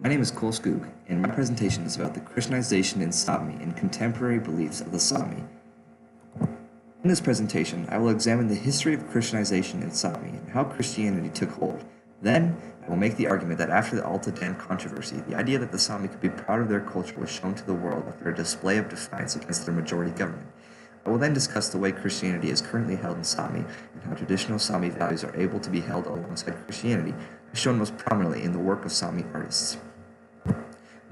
My name is Cole Skoog, and my presentation is about the Christianization in Sapmi and contemporary beliefs of the Sami. In this presentation, I will examine the history of Christianization in Sapmi and how Christianity took hold. Then, I will make the argument that after the Alta Dam controversy, the idea that the Sami could be proud of their culture was shown to the world with their display of defiance against their majority government. I will then discuss the way Christianity is currently held in Sapmi and how traditional Sami values are able to be held alongside Christianity, as shown most prominently in the work of Sami artists.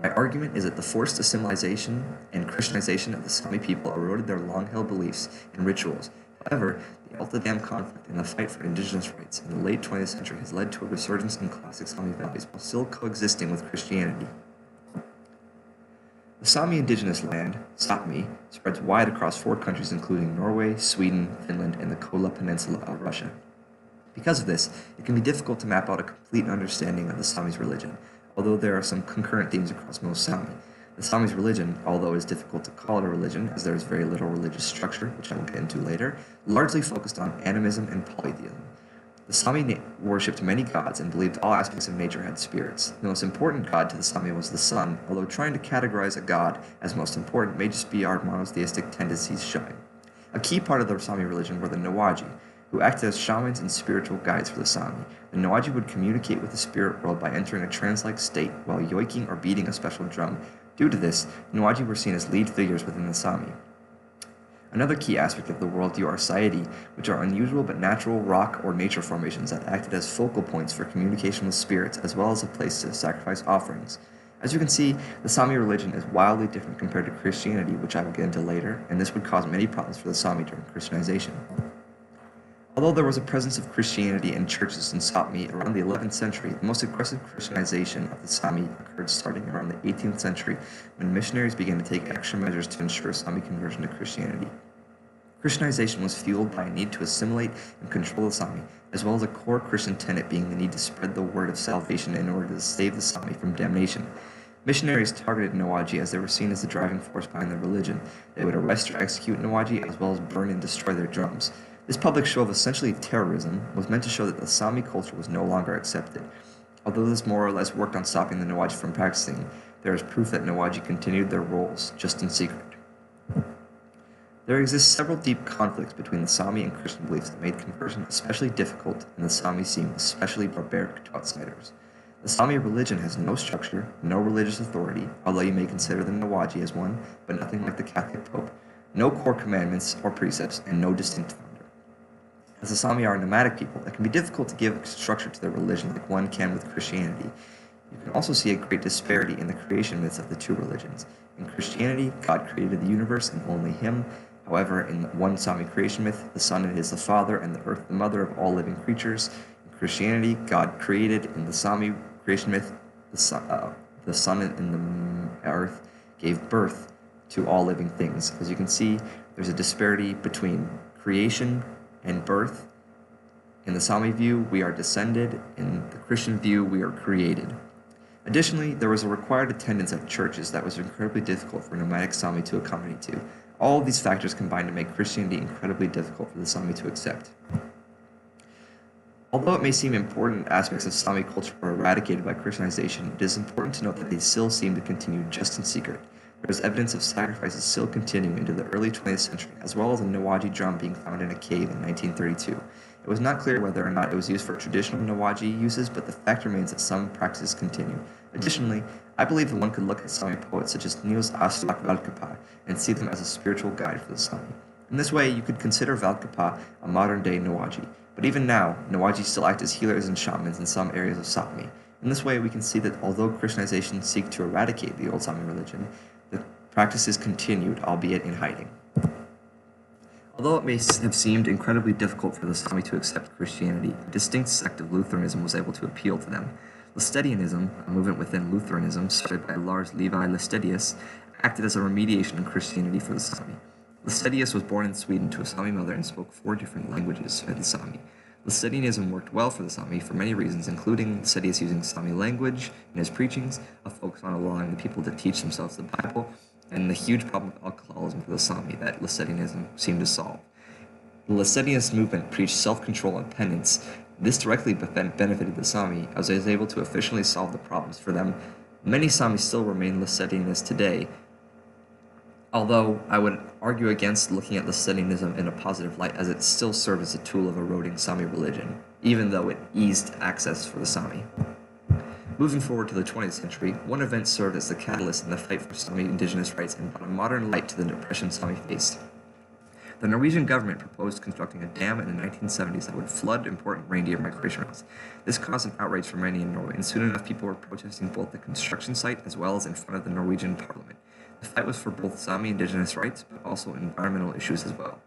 My argument is that the forced assimilation and Christianization of the Sami people eroded their long-held beliefs and rituals. However, the Alta Dam conflict and the fight for indigenous rights in the late 20th century has led to a resurgence in classic Sami values while still coexisting with Christianity. The Sami indigenous land, Sapmi, spreads wide across 4 countries including Norway, Sweden, Finland, and the Kola Peninsula of Russia. Because of this, it can be difficult to map out a complete understanding of the Sami's religion, although there are some concurrent themes across most Sami. The Sami's religion, although it is difficult to call it a religion as there is very little religious structure, which I will get into later, largely focused on animism and polytheism. The Sami worshipped many gods and believed all aspects of nature had spirits. The most important god to the Sami was the sun, although trying to categorize a god as most important may just be our monotheistic tendencies showing. A key part of the Sami religion were the Nawaji, who acted as shamans and spiritual guides for the Sami. The Nawaji would communicate with the spirit world by entering a trance-like state while yoiking or beating a special drum. Due to this, Nawaji were seen as lead figures within the Sami. Another key aspect of the worldview are Saidi, which are unusual but natural rock or nature formations that acted as focal points for communication with spirits as well as a place to sacrifice offerings. As you can see, the Sami religion is wildly different compared to Christianity, which I will get into later, and this would cause many problems for the Sami during Christianization. Although there was a presence of Christianity in churches in Sapmi around the 11th century, the most aggressive Christianization of the Sami occurred starting around the 18th century when missionaries began to take extra measures to ensure Sami conversion to Christianity. Christianization was fueled by a need to assimilate and control the Sami, as well as a core Christian tenet being the need to spread the word of salvation in order to save the Sami from damnation. Missionaries targeted Nawaji as they were seen as the driving force behind their religion. They would arrest or execute Nawaji as well as burn and destroy their drums. This public show of essentially terrorism was meant to show that the Sami culture was no longer accepted. Although this more or less worked on stopping the Nawaji from practicing, there is proof that Nawaji continued their roles, just in secret. There exist several deep conflicts between the Sami and Christian beliefs that made conversion especially difficult, and the Sami seem especially barbaric to outsiders. The Sami religion has no structure, no religious authority, although you may consider the Nawaji as one, but nothing like the Catholic Pope, no core commandments or precepts, and no distinct founder. As the Sami are a nomadic people, it can be difficult to give structure to their religion like one can with Christianity. You can also see a great disparity in the creation myths of the two religions. In Christianity, God created the universe and only Him. However, in one Sami creation myth, the sun is the father and the earth the mother of all living creatures. In Christianity, God created. In the Sami creation myth, the sun and the earth gave birth to all living things. As you can see, there's a disparity between creation and birth. In the Sami view, we are descended. In the Christian view, we are created. Additionally, there was a required attendance at churches that was incredibly difficult for nomadic Sami to accommodate to. All of these factors combined to make Christianity incredibly difficult for the Sami to accept. Although it may seem important aspects of Sami culture were eradicated by Christianization, it is important to note that they still seem to continue just in secret. There is evidence of sacrifices still continuing into the early 20th century, as well as a Nawaji drum being found in a cave in 1932. It was not clear whether or not it was used for traditional Nawaji uses, but the fact remains that some practices continue. Additionally, I believe that one could look at Sami poets such as Niels Aslak Valkeapää and see them as a spiritual guide for the Sami. In this way, you could consider Valkeapää a modern-day Nawaji, but even now, Nawaji still act as healers and shamans in some areas of Sapmi. In this way, we can see that although Christianization seeks to eradicate the old Sami religion, the practices continued, albeit in hiding. Although it may have seemed incredibly difficult for the Sami to accept Christianity, a distinct sect of Lutheranism was able to appeal to them. Laestadianism, a movement within Lutheranism started by Lars Levi Laestadius, acted as a remediation in Christianity for the Sami. Laestadius was born in Sweden to a Sami mother and spoke 4 different languages for the Sami. Laestadianism worked well for the Sami for many reasons, including Laestadius using Sami language in his preachings, a focus on allowing the people to teach themselves the Bible, and the huge problem of alcoholism for the Sami that Laestadianism seemed to solve. The Laestadianist movement preached self-control and penance. This directly benefited the Sami, as it was able to efficiently solve the problems for them Many Sami still remain Lasetianists today, although I would argue against looking at Lasetianism in a positive light, as it still served as a tool of eroding Sami religion, even though it eased access for the Sami. Moving forward to the 20th century, one event served as the catalyst in the fight for Sami indigenous rights and brought a modern light to the depression Sami faced. The Norwegian government proposed constructing a dam in the 1970s that would flood important reindeer migration routes. This caused an outrage for many in Norway, and soon enough people were protesting both the construction site as well as in front of the Norwegian parliament. The fight was for both Sami indigenous rights, but also environmental issues as well.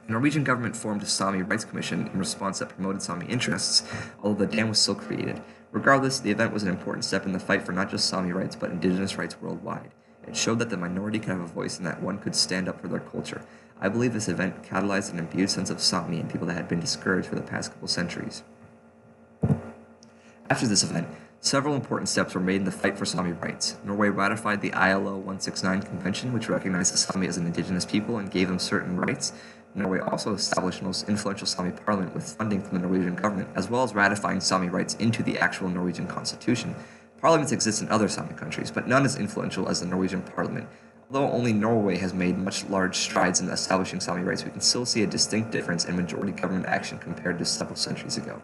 The Norwegian government formed a Sami Rights Commission in response that promoted Sami interests, although the dam was still created. Regardless, the event was an important step in the fight for not just Sami rights, but indigenous rights worldwide. It showed that the minority could have a voice and that one could stand up for their culture. I believe this event catalyzed an imbued sense of Sapmi in people that had been discouraged for the past couple centuries. After this event, several important steps were made in the fight for Sami rights. Norway ratified the ILO 169 Convention, which recognized the Sami as an indigenous people and gave them certain rights. Norway also established the most influential Sami parliament with funding from the Norwegian government, as well as ratifying Sami rights into the actual Norwegian constitution. Parliaments exist in other Sami countries, but none as influential as the Norwegian parliament. Although only Norway has made much large strides in establishing Sami rights, we can still see a distinct difference in majority government action compared to several centuries ago.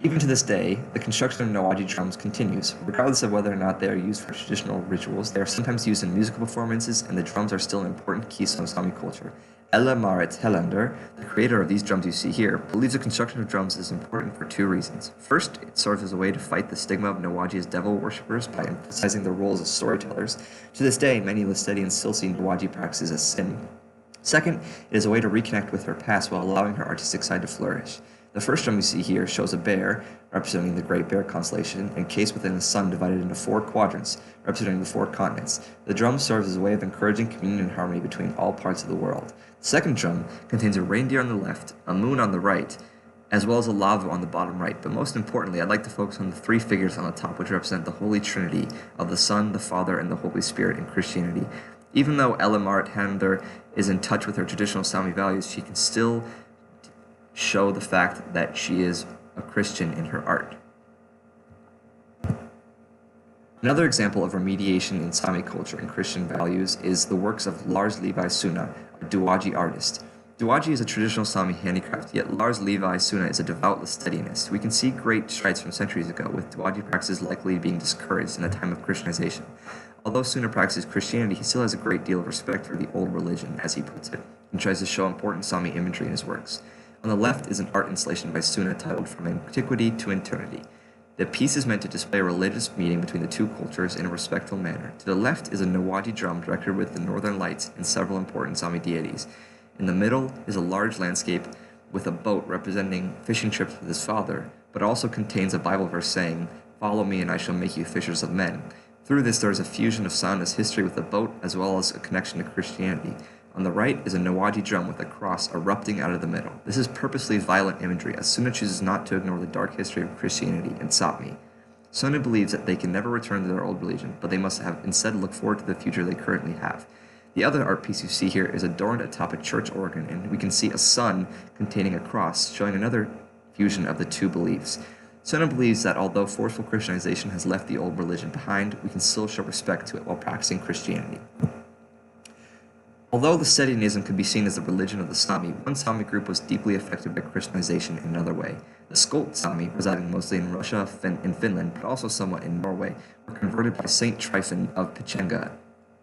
Even to this day, the construction of Nawaji drums continues. Regardless of whether or not they are used for traditional rituals, they are sometimes used in musical performances, and the drums are still an important keystone of Sami culture. Ella Marit Helander, the creator of these drums you see here, believes the construction of drums is important for two reasons. First, it serves as a way to fight the stigma of Nawaji as devil worshippers by emphasizing their roles as storytellers. To this day, many Lasetians still see Nawaji practices as sin. Second, it is a way to reconnect with her past while allowing her artistic side to flourish. The first drum you see here shows a bear, representing the Great Bear constellation, encased within the sun divided into 4 quadrants, representing the 4 continents. The drum serves as a way of encouraging communion and harmony between all parts of the world. The second drum contains a reindeer on the left, a moon on the right, as well as a lava on the bottom right. But most importantly, I'd like to focus on the 3 figures on the top, which represent the Holy Trinity of the Son, the Father, and the Holy Spirit in Christianity. Even though Ella Marit Helander is in touch with her traditional Sami values, she can still show the fact that she is a Christian in her art. Another example of remediation in Sami culture and Christian values is the works of Lars Levi Suna, a Duwaji artist. Duwaji is a traditional Sami handicraft, yet Lars Levi Suna is a devout Lasetianist. We can see great strides from centuries ago, with Duwaji practices likely being discouraged in the time of Christianization. Although Suna practices Christianity, he still has a great deal of respect for the old religion, as he puts it, and tries to show important Sami imagery in his works. On the left is an art installation by Suna titled From Antiquity to Eternity. The piece is meant to display a religious meeting between the two cultures in a respectful manner. To the left is a Nawaji drum directed with the northern lights and several important Sami deities. In the middle is a large landscape with a boat representing fishing trips with his father, but also contains a Bible verse saying, "Follow me and I shall make you fishers of men." Through this there is a fusion of Suna's history with the boat as well as a connection to Christianity. On the right is a Nawaji drum with a cross erupting out of the middle. This is purposely violent imagery, as Suna chooses not to ignore the dark history of Christianity and Sapmi. Suna believes that they can never return to their old religion, but they must have instead look forward to the future they currently have. The other art piece you see here is adorned atop a church organ, and we can see a sun containing a cross, showing another fusion of the two beliefs. Suna believes that although forceful Christianization has left the old religion behind, we can still show respect to it while practicing Christianity. Although Lasetianism could be seen as the religion of the Sami, one Sami group was deeply affected by Christianization in another way. The Skolt Sami, residing mostly in Russia and Finland, but also somewhat in Norway, were converted by Saint Tryphon of Pichenga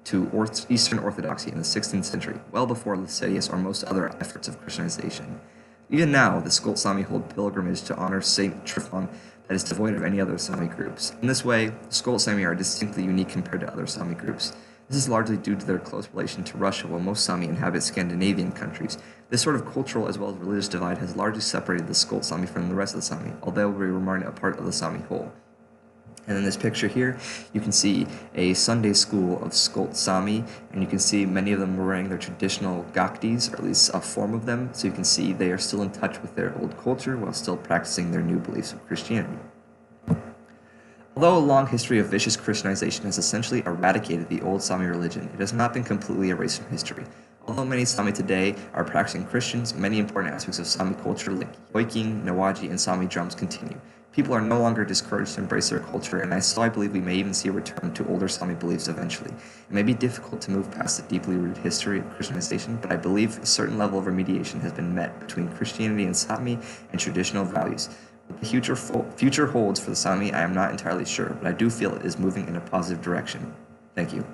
to Eastern Orthodoxy in the 16th century, well before Lasetius or most other efforts of Christianization. Even now, the Skolt Sami hold pilgrimage to honor Saint Tryphon that is devoid of any other Sami groups. In this way, the Skolt Sami are distinctly unique compared to other Sami groups. This is largely due to their close relation to Russia, while most Sami inhabit Scandinavian countries. This sort of cultural as well as religious divide has largely separated the Skolt Sami from the rest of the Sami, although we remain a part of the Sami whole. And in this picture here, you can see a Sunday school of Skolt Sami, and you can see many of them wearing their traditional gaktis, or at least a form of them, so you can see they are still in touch with their old culture while still practicing their new beliefs of Christianity. Although a long history of vicious Christianization has essentially eradicated the old Sami religion, it has not been completely erased from history. Although many Sami today are practicing Christians, many important aspects of Sami culture like yoiking, Nawaji, and Sami drums continue. People are no longer discouraged to embrace their culture, and I believe we may even see a return to older Sami beliefs eventually. It may be difficult to move past the deeply rooted history of Christianization, but I believe a certain level of remediation has been met between Christianity and Sapmi and traditional values. What the future holds for the Sami, I am not entirely sure, but I do feel it is moving in a positive direction. Thank you.